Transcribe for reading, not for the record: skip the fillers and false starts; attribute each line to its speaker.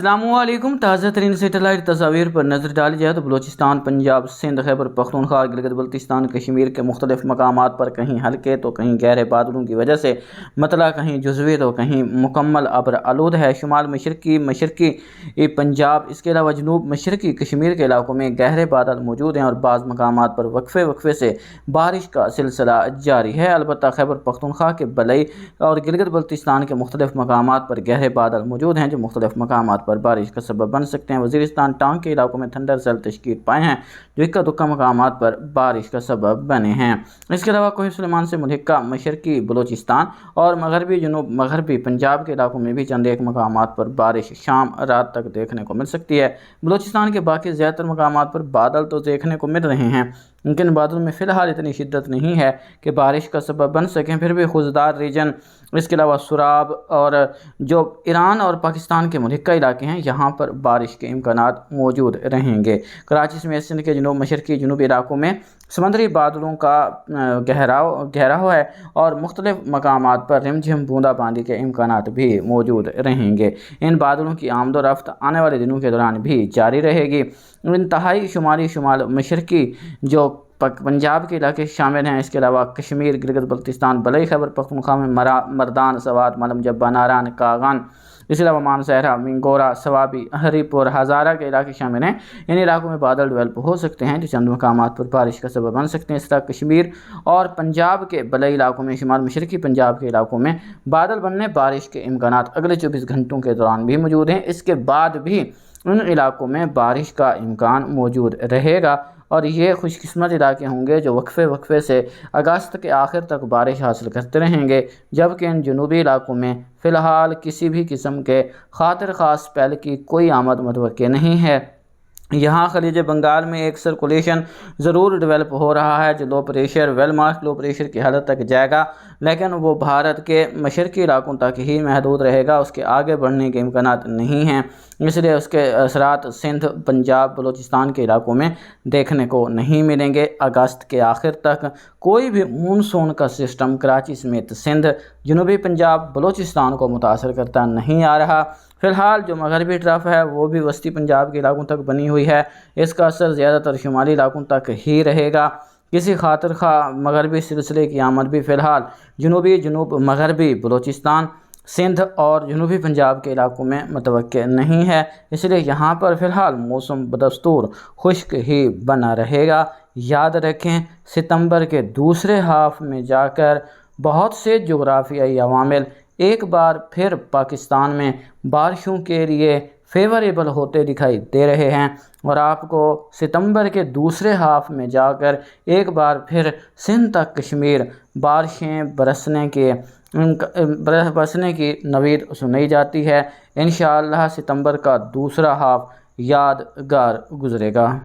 Speaker 1: السلام علیکم۔ تازہ ترین سیٹلائٹ تصاویر پر نظر ڈالی جائے تو بلوچستان، پنجاب، سندھ، خیبر پختونخوا، گلگت بلتستان، کشمیر کے مختلف مقامات پر کہیں ہلکے تو کہیں گہرے بادلوں کی وجہ سے مطلع کہیں جزوی تو کہیں مکمل ابر آلود ہے۔ شمال مشرقی پنجاب، اس کے علاوہ جنوب مشرقی کشمیر کے علاقوں میں گہرے بادل موجود ہیں اور بعض مقامات پر وقفے سے بارش کا سلسلہ جاری ہے۔ البتہ خیبر پختونخوا کے بلئی اور گلگت بلتستان کے مختلف مقامات پر گہرے بادل موجود ہیں جو مختلف مقامات پر بارش کا سبب بن سکتے ہیں۔ وزیرستان ٹانگ کے علاقوں میں تھنڈر سیل تشکیل پائے ہیں جو اکا دکا مقامات پر بارش کا سبب بنے ہیں۔ اس کے علاوہ کوہ سلیمان سے ملحقہ مشرقی بلوچستان اور مغربی جنوب مغربی پنجاب کے علاقوں میں بھی چند ایک مقامات پر بارش شام رات تک دیکھنے کو مل سکتی ہے۔ بلوچستان کے باقی زیادہ تر مقامات پر بادل تو دیکھنے کو مل رہے ہیں لیکن بادلوں میں فی الحال اتنی شدت نہیں ہے کہ بارش کا سبب بن سکیں۔ پھر بھی خوزدار ریجن، اس کے علاوہ سراب اور جو ایران اور پاکستان کے ملحقہ علاقے ہیں یہاں پر بارش کے امکانات موجود رہیں گے۔ کراچی سمیت سندھ کے جنوب مشرقی جنوبی علاقوں میں سمندری بادلوں کا گہراؤ ہے اور مختلف مقامات پر رم جھم بوندا باندی کے امکانات بھی موجود رہیں گے۔ ان بادلوں کی آمد و رفت آنے والے دنوں کے دوران بھی جاری رہے گی۔ انتہائی شمال مشرقی جو پنجاب کے علاقے شامل ہیں، اس کے علاوہ کشمیر، گلگت بلتستان، بلئی خیبر پختونخوا میں مردان، سوات، ملم جبہ، ناران، کاغان، اس کے علاوہ مانسہرہ، منگورہ، سوابی، ہری پور، ہزارہ کے علاقے شامل ہیں۔ ان علاقوں میں بادل ڈیولپ ہو سکتے ہیں جو چند مقامات پر بارش کا سبب بن سکتے ہیں۔ اس طرح کشمیر اور پنجاب کے بلئی علاقوں میں، شمال مشرقی پنجاب کے علاقوں میں بادل بننے، بارش کے امکانات اگلے 24 گھنٹوں کے دوران بھی موجود ہیں۔ اس کے بعد بھی ان علاقوں میں بارش کا امکان موجود رہے گا اور یہ خوش قسمت علاقے ہوں گے جو وقفے سے اگست کے آخر تک بارش حاصل کرتے رہیں گے، جبکہ ان جنوبی علاقوں میں فی الحال کسی بھی قسم کے خاطر خاص اسپیل کی کوئی آمد متوقع نہیں ہے۔ یہاں خلیج بنگال میں ایک سرکولیشن ضرور ڈیولپ ہو رہا ہے جو low pressure, well mark low pressure کی حالت تک جائے گا، لیکن وہ بھارت کے مشرقی علاقوں تک ہی محدود رہے گا، اس کے آگے بڑھنے کے امکانات نہیں ہیں۔ اس لیے اس کے اثرات سندھ، پنجاب، بلوچستان کے علاقوں میں دیکھنے کو نہیں ملیں گے۔ اگست کے آخر تک کوئی بھی مونسون کا سسٹم کراچی سمیت سندھ، جنوبی پنجاب، بلوچستان کو متاثر کرتا نہیں آ رہا۔ فی الحال جو مغربی طرف ہے وہ بھی وسطی پنجاب کے علاقوں تک بنی ہوئی ہے، اس کا اثر زیادہ تر شمالی علاقوں تک ہی رہے گا۔ کسی خاطر خواہ مغربی سلسلے کی آمد بھی فی الحال جنوب مغربی بلوچستان، سندھ اور جنوبی پنجاب کے علاقوں میں متوقع نہیں ہے، اس لیے یہاں پر فی الحال موسم بدستور خشک ہی بنا رہے گا۔ یاد رکھیں ستمبر کے دوسرے ہاف میں جا کر بہت سے جغرافیائی عوامل ایک بار پھر پاکستان میں بارشوں کے لیے فیوریبل ہوتے دکھائی دے رہے ہیں اور آپ کو ستمبر کے دوسرے ہاف میں جا کر ایک بار پھر سندھ تک کشمیر بارشیں برسنے کی نوید سنائی جاتی ہے۔ انشاءاللہ ستمبر کا دوسرا ہاف یادگار گزرے گا۔